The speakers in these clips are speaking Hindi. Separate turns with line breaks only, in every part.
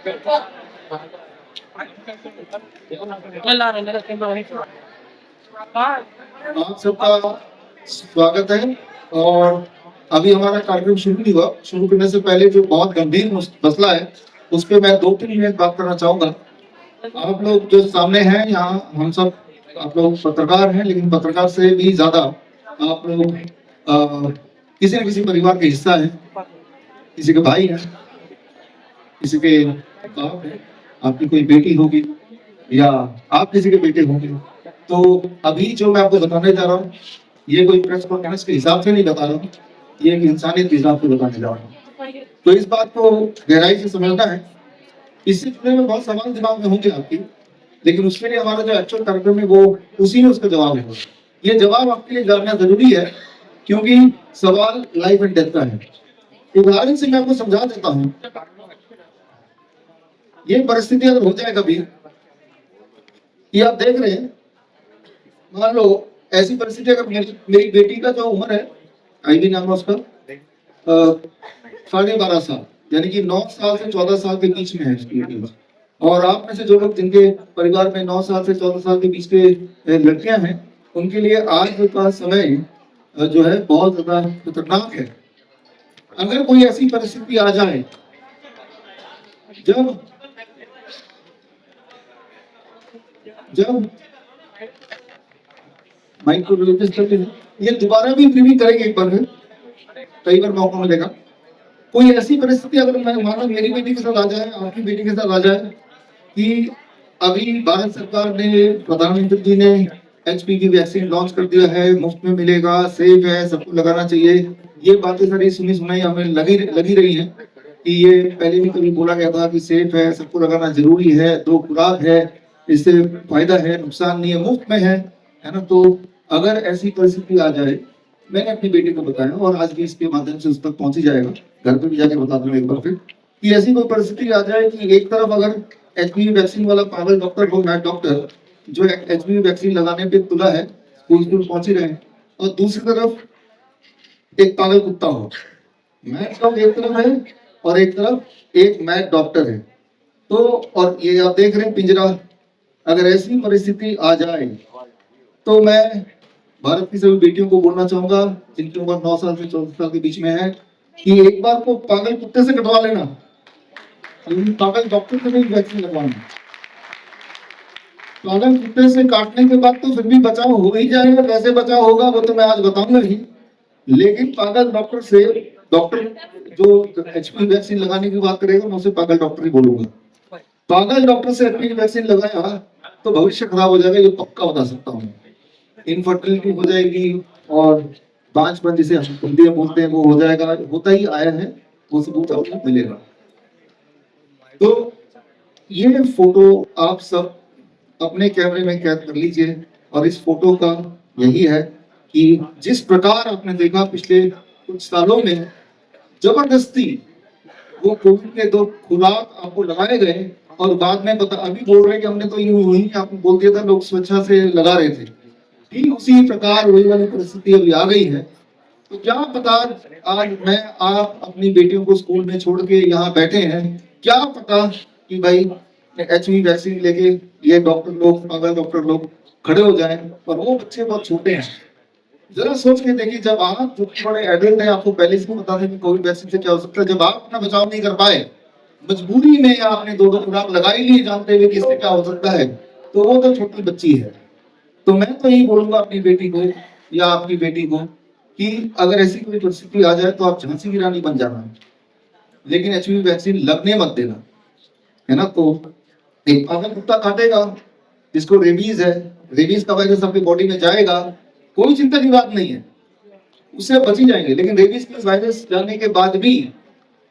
आप सबका स्वागत है। और अभी हमारा कार्यक्रम शुरू नहीं हुआ। शुरू करने से पहले जो बहुत गंभीर मसला है उस पर मैं 2-3 मिनट बात करना चाहूंगा। आप लोग जो सामने हैं यहाँ, हम सब आप लोग पत्रकार हैं, लेकिन पत्रकार से भी ज्यादा आप लोग किसी न किसी परिवार के हिस्सा हैं। किसी के भाई हैं, किसी के बाप है, आपकी कोई बेटी होगी या आप किसी के बेटे होंगे। तो अभी जो मैं आपको बताने जा रहा हूँ, ये कोई प्रेस कॉन्फ्रेंस के हिसाब से नहीं बता रहा हूँ, ये एक इंसानियत के हिसाब से बताने जा रहा हूँ। तो इस बात को गहराई से समझना है। इससे जुड़े में बहुत सवाल दिमाग में होंगे आपके, लेकिन उसके लिए हमारा जो एक्चुअल कार्यक्रम है वो उसी में उसका जवाब है। ये जवाब आपके लिए जानना जरूरी है, क्योंकि सवाल लाइफ एंड डेथ का है। उदाहरण से मैं आपको समझा देता हूँ। ये परिस्थिति अगर हो जाए कभी कि आप देख रहे हैं, मान लो ऐसी परिस्थिति अगर मेरी बेटी का जो उम्र है, आईवी नाम है उसका, 12.5 साल, यानी कि 9 साल से 14 साल के बीच में है इसकी उम्र। और आप में से जो लोग जिनके परिवार में 9 साल से 14 साल के बीच के लड़कियां हैं, उनके लिए आज का समय जो है बहुत ज्यादा खतरनाक है। अगर कोई ऐसी परिस्थिति आ जाए जब माइक को रिलीज करते हैं, ये दोबारा भी रिव्यू करेंगे एक बार, कई बार मौका मिलेगा। कोई ऐसी परिस्थिति अगर मैं मानो मेरी बेटी के साथ आ जाए, आपकी बेटी के साथ आ जाए कि अभी भारत सरकार ने, प्रधानमंत्री जी ने HPV वैक्सीन लॉन्च कर दिया है, मुफ्त में मिलेगा, सेफ है, सबको लगाना चाहिए, ये बातें सारी सुनी सुनाई हमें लगी रही है कि ये पहले भी कभी बोला गया था कि सेफ है, सबको लगाना जरूरी है, 2 खुराक है, इससे फायदा है, नुकसान नहीं है, मुफ्त में है ना। तो अगर ऐसी परिस्थिति आ जाए, मैंने अपनी बेटी को बताया और आज भी इसके माध्यम से उस तक पहुंच ही जाएगा, घर पे भी जाके बता दूंगा एक बार फिर, कि ऐसी कोई परिस्थिति आ जाए कि एक तरफ अगर HPV वैक्सीन वाला पागल डॉक्टर हो, मैड डॉक्टर जो HPV वैक्सीन लगाने पे तुला है, स्कूल पहुंच ही रहे हैं, और दूसरी तरफ एक पागल कुत्ता हो। मैड डॉग एक तरफ है और एक तरफ एक मैड डॉक्टर है। तो और ये आप देख रहे हैं पिंजरा। अगर ऐसी परिस्थिति आ जाए तो मैं भारत की सभी बेटियों को बोलना चाहूंगा जिनकी उम्र 9 साल से 14 साल के बीच में है, कि एक बार को पागल कुत्ते से कटवा लेना, पागल डॉक्टर से नहीं वैक्सीन लगवाना। पागल कुत्ते से काटने के बाद तो फिर भी बचाव हो ही जाएगा, कैसे बचाव होगा वो तो मैं आज बताऊंगा ही, लेकिन पागल डॉक्टर से, डॉक्टर जो HPV वैक्सीन लगाने की बात करेगा मैं उसे पागल डॉक्टर ही बोलूंगा। पागल डॉक्टर से HPV वैक्सीन लगाया तो भविष्य खराब हो जाएगा, ये पक्का बता सकता हूँ। इनफर्टिलिटी हो जाएगी और बांझपन जिसे हम बोलते हैं वो हो जाएगा, होता ही आया है, वो सबूत आपको मिलेगा। तो ये फोटो आप सब अपने कैमरे में कैद कर लीजिए, और इस फोटो का यही है कि जिस प्रकार आपने देखा पिछले कुछ सालों में जबरदस्ती वो कोविड के 2 खुराक आपको लगाए गए, और बाद में पता अभी बोल रहे हैं कि हमने तो यूं ही आपको बोल दिया था, लोग स्वेच्छा से लगा रहे थे। ठीक उसी प्रकार वही वाली परिस्थिति अभी आ गई है। तो क्या पता आज मैं आप अपनी बेटियों को स्कूल में छोड़ के यहाँ बैठे हैं, क्या पता कि भाई HPV वैक्सीन लेके ये डॉक्टर लोग, पागल डॉक्टर लोग खड़े हो जाएं, और वो बच्चे बहुत छोटे हैं। जरा सोच के देखिए, जब आप जो बड़े एडल्ट हैं, आपको पहले से पता था कि कोविड वैक्सीन से क्या हो सकता है, जब आप अपना बचाव नहीं कर पाए, मजबूरी में आपने 2 खुराक लगाई लिए जानते हुए कि इससे क्या हो सकता है, तो वो तो छोटी बच्ची है। तो मैं तो यही बोलूंगा अपनी बेटी को या आपकी बेटी को कि अगर ऐसी कोई परिस्थिति आ जाए तो आप झांसी की रानी बन जाना, लेकिन HPV वैक्सीन लगने मत देना, है ना। तो एक पागल कुत्ता काटेगा जिसको रेबीज है, रेबीज का वायरस आपकी बॉडी में जाएगा, कोई चिंता की बात नहीं है, उससे बच ही जाएंगे। लेकिन रेबीज के वायरस जाने के बाद भी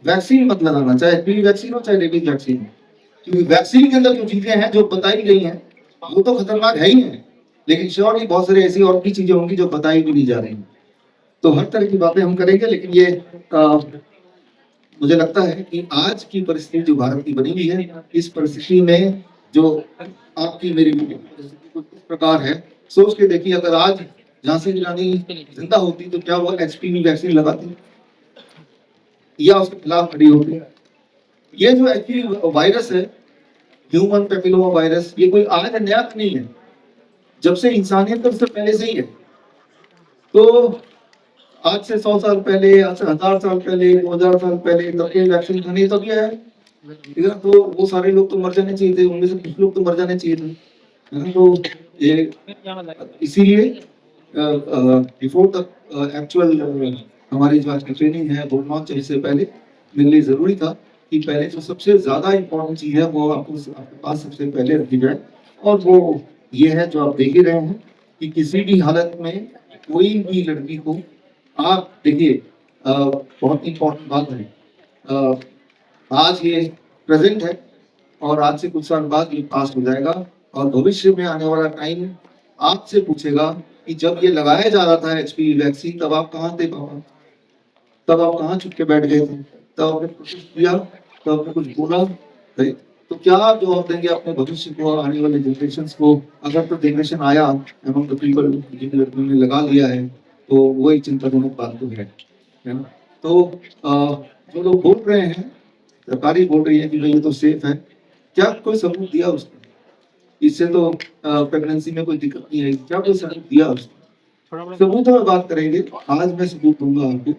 वैक्सीन मत लगाना, चाहे HPV वैक्सीन हो चाहे रेबीज वैक्सीन हो, क्योंकि वैक्सीन के अंदर जो चीजें हैं जो बताई गई हैं वो तो खतरनाक है ही है, लेकिन श्योरली बहुत सारी ऐसी और भी चीजें होंगी जो बताई भी नहीं जा रही। तो हर तरह की बातें हम करेंगे, लेकिन ये मुझे लगता है कि आज की परिस्थिति जो भारत की बनी हुई है, इस परिस्थिति में जो आपकी मेरी परिस्थिति कुछ इस प्रकार है, सोच के देखिए अगर आज झांसी की रानी जिंदा होती तो क्या वो HPV वैक्सीन लगाती या उसके खिलाफ खड़ी होती। ये जो एचपीवी वायरस है, ह्यूमन पेपिलोमा वायरस, ये कोई आज नया तो नहीं है, जब से इंसानियत है उससे पहले से ही है। तो आज से 100 साल पहले, आज से 1000 साल पहले, 2000 साल पहले तब ये वैक्सीन बनी तब ये है, ठीक है। तो वो सारे लोग तो मर जाने चाहिए थे, उनमें से कुछ लोग तो मर जाने चाहिए थे, है ना। तो ये इसीलिए बिफोर द एक्चुअल हमारी जो आज की ट्रेनिंग है वो लॉन्च इससे पहले मेरे लिए जरूरी था कि पहले जो सबसे ज्यादा इम्पोर्टेंट चीज है वो आपके पास सबसे पहले रखी जाए, और वो ये है जो आप देख ही रहे हैं कि किसी भी हालत में कोई भी लड़की को आप देखिए, बहुत इंपॉर्टेंट बात है, अ, आज ये प्रेजेंट है और आज से कुछ साल बाद ये पास हो जाएगा, और भविष्य में आने वाला टाइम आपसे पूछेगा कि जब ये लगाया जा रहा था एचपीवी वैक्सीन, तब आप कहाँ थे पापा, तब आप कहाँ छुप के बैठ गए थे, तब आपने कुछ किया, तब आपने कुछ बोला, नहीं? तो क्या आप जवाब देंगे अपने भविष्य को, आने वाले जनरेशन को, अगर तो जनरेशन आया एवं तो पीपल जिन लड़कियों ने लगा लिया है, तो वो एक चिंताजनक बात तो है ना। तो जो लोग बोल रहे हैं, सरकारी बोल रही है कि भाई ये तो सेफ है, क्या कोई सबूत दिया उसने, इससे तो प्रेगनेंसी में कोई दिक्कत नहीं है, क्या कोई सबूत दिया उसने। सबूत में बात करेंगे, आज मैं सबूत दूंगा आपको।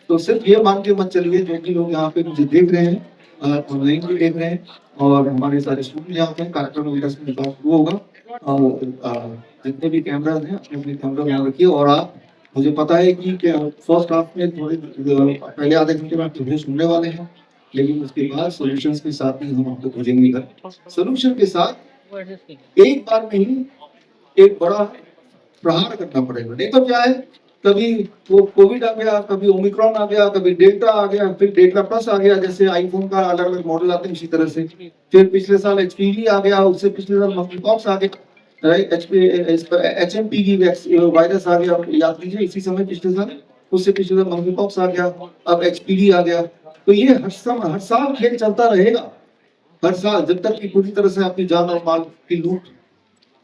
तो सिर्फ ये मान के मत चलिए, जो कि लोग यहाँ पे मुझे देख रहे हैं, ऑनलाइन भी देख रहे हैं, और हमारे सारे स्टूडेंट यहाँ पे कार्यक्रम वगैरह से निकाल शुरू होगा, और जितने भी कैमरा हैं अपने अपने कैमरा यहाँ रखिए। और आप, मुझे पता है कि फर्स्ट हाफ में थोड़े पहले आधे घंटे में आप चीजें सुनने वाले हैं, लेकिन उसके बाद सॉल्यूशंस के साथ ही हम आपको भेजेंगे घर। सॉल्यूशन के साथ एक बार में ही एक बड़ा प्रहार करना पड़ेगा, नहीं तो क्या है, कभी वो कोविड आ गया, कभी ओमिक्रॉन आ गया, कभी डेल्टा आ गया, फिर डेल्टा प्लस आ गया, जैसे आईफोन का अलग अलग मॉडल आते हैं उसी तरह से। फिर पिछले साल एचपीवी आ गया, उससे पिछले साल मॉन्कीपॉक्स आ गया, एचएमपी की वायरस आ गया, याद कीजिए इसी समय पिछले साल, उससे पिछले साल मॉन्कीपॉक्स आ गया, अब एचपीवी आ गया। तो ये हर साल खेल चलता रहेगा, हर साल, जब तक कि पूरी तरह से आपकी जान और माल की लूट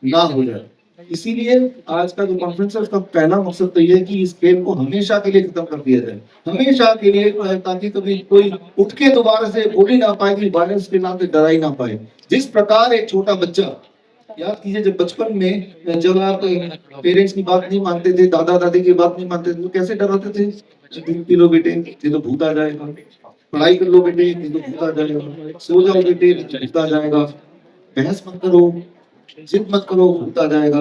ना हो जाए। इसीलिए आज का जो कॉन्फ्रेंस है उसका पहला मकसद तो ये है कि इस खेल को हमेशा के लिए खत्म कर दिया जाए, हमेशा के लिए, ताकि कभी कोई उठ के दोबारा से बोल ही ना पाए कि वायलेंस के नाम पे डरा ही ना पाए। जिस प्रकार एक छोटा बच्चा, याद कीजिए जब बचपन में जब आप पेरेंट्स की बात नहीं मानते थे, दादा दादी की बात नहीं मानते थे, तो कैसे डराते थे, दूध पी लो बेटे ये तो भूत आ जाएगा, पढ़ाई कर लो बेटे ये तो भूत आ जाएगा, सो जाओ बेटे भूत आ जाएगा, बहस मत करो, जिद मत करो, भूत आ जाएगा।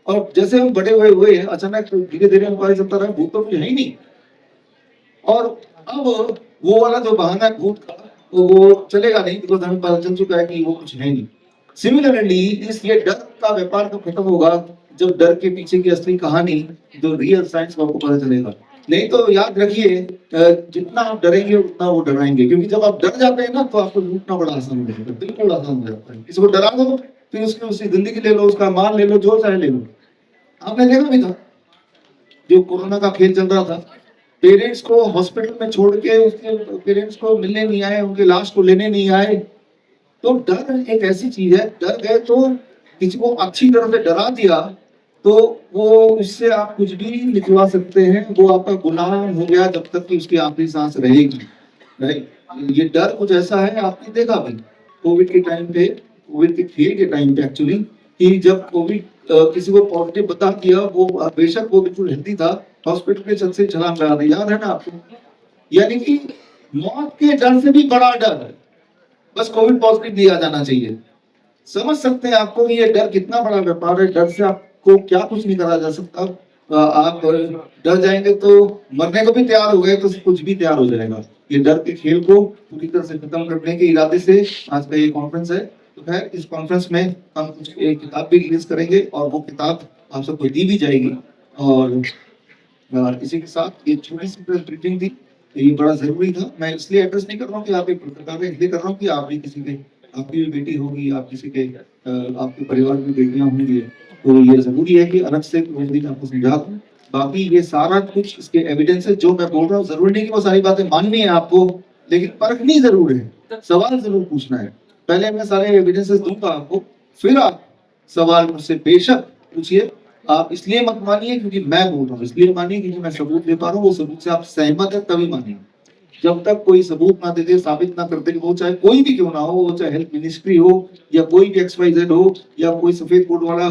और जैसे हम बड़े हुए हैं, अचानक धीरे धीरे हम पता चलता रहा भूत तो कुछ है ही नहीं, और अब वो वाला जो बहाना है भूत का, तो वो चलेगा नहीं, बिकॉज हमें पता चल चुका है कि वो कुछ है नहीं। सिमिलरली इस ये डर का व्यापार कब खत्म होगा, जब डर के पीछे की असली कहानी, जो रियल साइंस को आपको पता चलेगा। नहीं तो याद रखिए, जितना आप डरेंगे उतना वो डराएंगे, क्योंकि जब आप डर जाते हैं ना तो आपको लूटना बड़ा आसान हो जाता है, बिल्कुल आसान हो जाता है। किसी को डरा दो, फिर उसकी जिंदगी ले लो, उसका माल ले लो, जो चाहे ले लो। आपने देखा भी था जो कोरोना का खेल चल रहा था, पेरेंट्स को हॉस्पिटल में छोड़ के उसके पेरेंट्स को मिलने नहीं आए, उनके लाश को लेने नहीं आए। तो डर एक ऐसी चीज है, डर गए तो किसी को अच्छी तरह से डरा दिया तो वो उससे आप कुछ भी निकलवा सकते हैं, वो आपका गुलाम हो गया जब तक कि उसकी आखिरी सांस रहेगी, राइट। ये डर कुछ ऐसा है, आपने देखा भी कोविड के टाइम पे, कोविड के खेल के टाइम पे एक्चुअली, कि जब कोविड किसी को पॉजिटिव बता दिया, वो बेशक वो बिल्कुल हेल्दी था, हॉस्पिटल के छत से छलांग लगा दी, याद है ना आपको। यानी कि मौत के डर से भी बड़ा डर है बस कोविड पॉजिटिव दिया जाना चाहिए। समझ सकते हैं आपको कि ये डर कितना बड़ा व्यापार है, डर से आपको क्या कुछ नहीं करा जा सकता। आप डर जाएंगे तो मरने को भी तैयार हो गए तो कुछ भी तैयार हो जाएगा। ये डर के खेल को पूरी तरह से खत्म करने के इरादे से आज का ये कॉन्फ्रेंस है। तो खैर इस कॉन्फ्रेंस में हम कुछ एक किताब भी रिलीज करेंगे, और वो किताब आप सबको दी भी जाएगी। और इसी के साथ ये छोटी सी प्रेजेंटेशन थी, ये बड़ा जरूरी था। मैं इसलिए एड्रेस नहीं कर रहा हूँ कि आप एक पत्रकार हैं, इसलिए कर रहा हूँ कि आप भी किसी के, आपकी भी बेटी होगी, आप किसी के आपके परिवार में बेटियां होंगी, तो ये जरूरी है कि अलग से रोज दिन आपको समझा दूं। बाकी ये सारा कुछ इसके एविडेंसेस जो मैं बोल रहा हूँ, जरूरी नहीं कि वो सारी बातें माननी है आपको, लेकिन परखनी जरूर है, सवाल जरूर पूछना है। पहले मैं सारे एविडेंसेस दूंगा आपको, फिर आप सवाल मुझसे बेशक पूछिए। आप इसलिए मत मानिए क्योंकि मैं बोल रहा हूँ, इसलिए मानिए क्योंकि मैं सबूत दे पा रहा हूँ, वो सबूत से आप सहमत है तभी मानिए। जब तक कोई सबूत ना दे दे, साबित ना कर दे, वो चाहे कोई भी क्यों ना हो, वो चाहे हेल्थ मिनिस्ट्री हो या कोई भी XYZ हो या कोई सफेद कोट वाला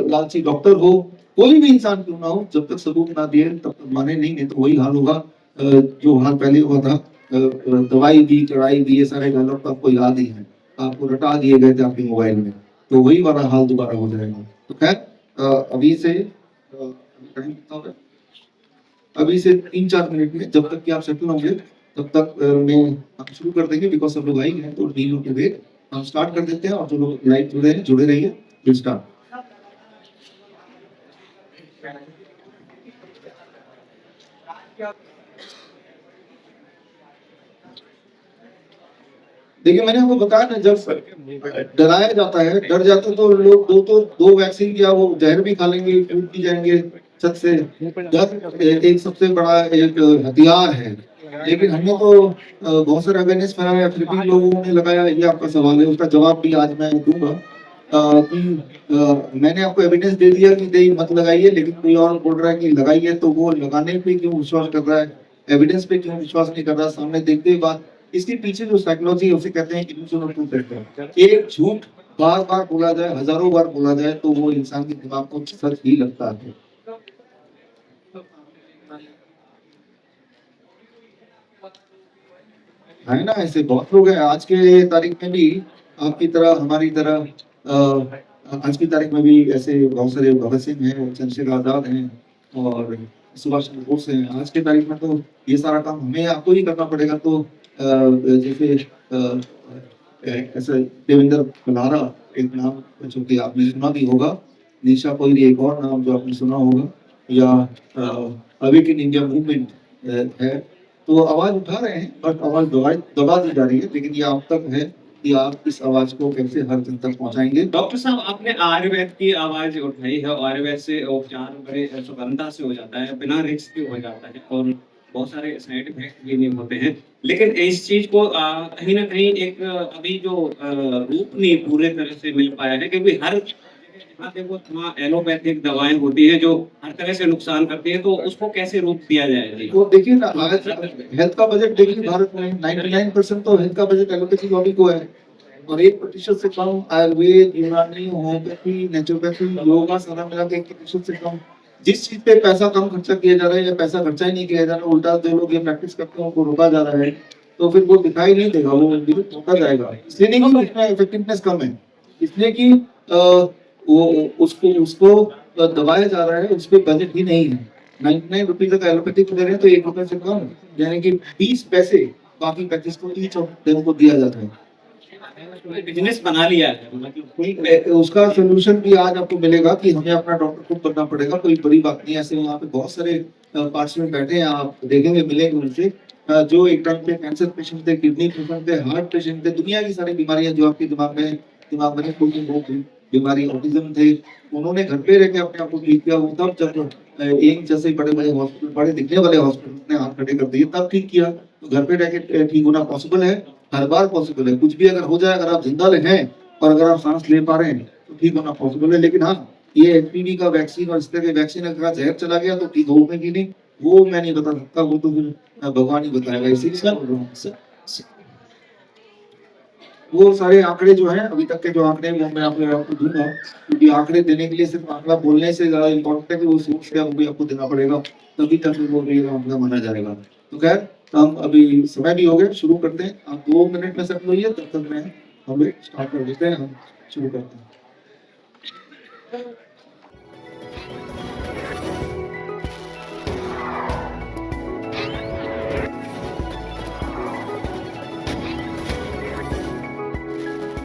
लालची डॉक्टर हो, कोई भी इंसान क्यों ना हो, जब तक सबूत ना दिए तब तक माने नहीं तो वही हाल होगा जो हाल पहले हुआ था। दवाई दी, चढ़ाई दी, ये सारे डायलॉग तो आपको याद ही है, आपको रटा दिए गए थे आपके मोबाइल में, तो वही वाला हाल दोबारा हो जाएगा। तो खैर अभी से टाइम कितना हो गया? अभी से 3-4 मिनट में जब तक कि आप सेटल होंगे तब तक मैं हम शुरू कर देंगे, बिकॉज सब लोग आएंगे तो वी टू वेट, हम स्टार्ट कर देते हैं और जो लोग लाइव जुड़े रहिए, विल स्टार्ट। देखिए मैंने आपको बताया ना, जब डराया जाता है, डर जाते तो लोग दो वैक्सीन या वो जहर भी खा लेंगे, टूट भी जाएंगे छत से। डर एक सबसे बड़ा एक हथियार है, लेकिन हमने तो बहुत सारे अवेयरनेस फैलाया, फिर भी लोगों ने लगाया। ये आपका सवाल है, उसका जवाब भी आज मैं दूंगा कि मैंने आपको एविडेंस दे दिया कि नहीं मत लगाइए, लेकिन कोई और बोल रहा है कि लगाइए, तो वो लगाने पे क्यों विश्वास कर रहा है, एविडेंस पे क्यों विश्वास नहीं कर रहा, सामने देखते ही बात। इसके पीछे जो साइकोलॉजी है उसे कहते हैं इल्यूजन ऑफ ट्रूथ कहते हैं। एक झूठ बार बार बोला जाए, हजारों बार बोला जाए, तो वो इंसान के दिमाग को सच ही लगता है। है ना, ऐसे बहुत लोग हैं आज के तारीख में भी, आपकी तरह हमारी तरह आज की तारीख में भी ऐसे बहुत सारे भगत सिंह हैं, चंद्रशेखर आजाद हैं और सुभाष चंद्र बोस हैं। आज के तारीख में तो ये सारा काम हमें आपको ही करना पड़ेगा। तो जैसे ऐसे देवेंद्र मल्हारा एक नाम जो कि आपने सुना भी होगा, निशा कोइली एक और नाम जो आपने सुना होगा, या अवेक इन इंडिया मूवमेंट है। तो आवाज उठा रहे हैं, बट आवाज दबा दी जा रही है, लेकिन ये आप तक है कि आप इस आवाज को कैसे हर जन तक पहुंचाएंगे।
डॉक्टर साहब, आपने आयुर्वेद की आवाज उठाई है। आयुर्वेद से उपचार बड़े सुगमता से हो जाता है, बिना रिस्क के हो जाता है और बहुत सारे साइड इफेक्ट भी नहीं होते हैं। लेकिन इस चीज को कहीं ना कहीं एक अभी जो रूप नहीं पूरे तरह से मिल पाया है, क्योंकि हर जहाँ देखो वहाँ एलोपैथिक दवाएं होती है जो हर तरह से नुकसान करती है, तो उसको कैसे रूप दिया जाए जी?
वो देखिए ना, आज हेल्थ का बजट देखिए भारत में 99% तो हेल्थ का बजट एलोपैथी बॉडी को है, और 1% से कम आयुर्वेद, यूनानी, होम्योपैथी, नेचुरोपैथी, योगा सारा मिला के 1% से कम। जिस चीज पे पैसा कम खर्चा किया जा रहा है या पैसा खर्चा ही नहीं किया जा रहा, उल्टा जो लोग ये प्रैक्टिस करते हैं उनको रोका जा रहा है, तो फिर वो दिखाई नहीं देगा, वो विरुद्ध होता जाएगा। इसलिए नहीं कि इसमें इफेक्टिवनेस कम है, इसलिए कि वो उसको उसको दबाया जा रहा है, उस पर बजट ही नहीं है। 99 रुपीज का एलोपैथिक दे रहे हैं तो 1 रुपए से कम, यानी कि 20 पैसे बाकी 35 को ईच ऑफ देम को दिया जाता है।
बिजनेस बना लिया है मतलब।
उसका सोल्यूशन भी आज आपको मिलेगा कि हमें अपना डॉक्टर खुद बनना पड़ेगा, कोई बड़ी बात नहीं है। ऐसे वहाँ पे बहुत सारे पार्टिसिपेंट बैठे हैं, आप देखेंगे मिलेंगे उनसे, जो एक टाइम पे कैंसर पेशेंट थे, किडनी पेशेंट थे, हार्ट पेशेंट थे, दुनिया की सारी बीमारियां जो आपके दिमाग में कोई बीमारी, ऑटिज्म थे, उन्होंने घर पे रह के अपने आप को ठीक किया। वो तब जब एक जैसे बड़े बड़े हॉस्पिटल, बड़े दिखने वाले हॉस्पिटल ने हाथ खड़े कर दिए, तब ठीक किया। तो घर पे रह के ठीक होना पॉसिबल है, हर बार पॉसिबल है। कुछ भी अगर हो जाए, अगर आप जिंदा हैं और अगर आप सांस ले पा रहे हैं तो ठीक होना पॉसिबल है। लेकिन हाँ, ये एचपीवी का वैक्सीन और इस तरह के वैक्सीन अगर जहर चला गया तो ठीक होगा कि नहीं, वो मैं नहीं बता सकता, वो तो फिर भगवान ही बताएगा। इसीलिए बोल रहा हूँ, वो सारे आंकड़े जो हैं अभी तक के जो आंकड़े वो मैं आपको दूंगा, क्योंकि आंकड़े देने के लिए सिर्फ आंकड़ा बोलने से ज्यादा इम्पोर्टेंट है कि वो सोच क्या, वो भी आपको देना पड़ेगा, तभी तक वो भी आंकड़ा माना जाएगा। तो खैर, हम अभी समय भी हो गया, शुरू करते हैं। आप 2 मिनट में सेटल होइए, तब तक मैं हम स्टार्ट कर देते हैं, हम शुरू करते हैं।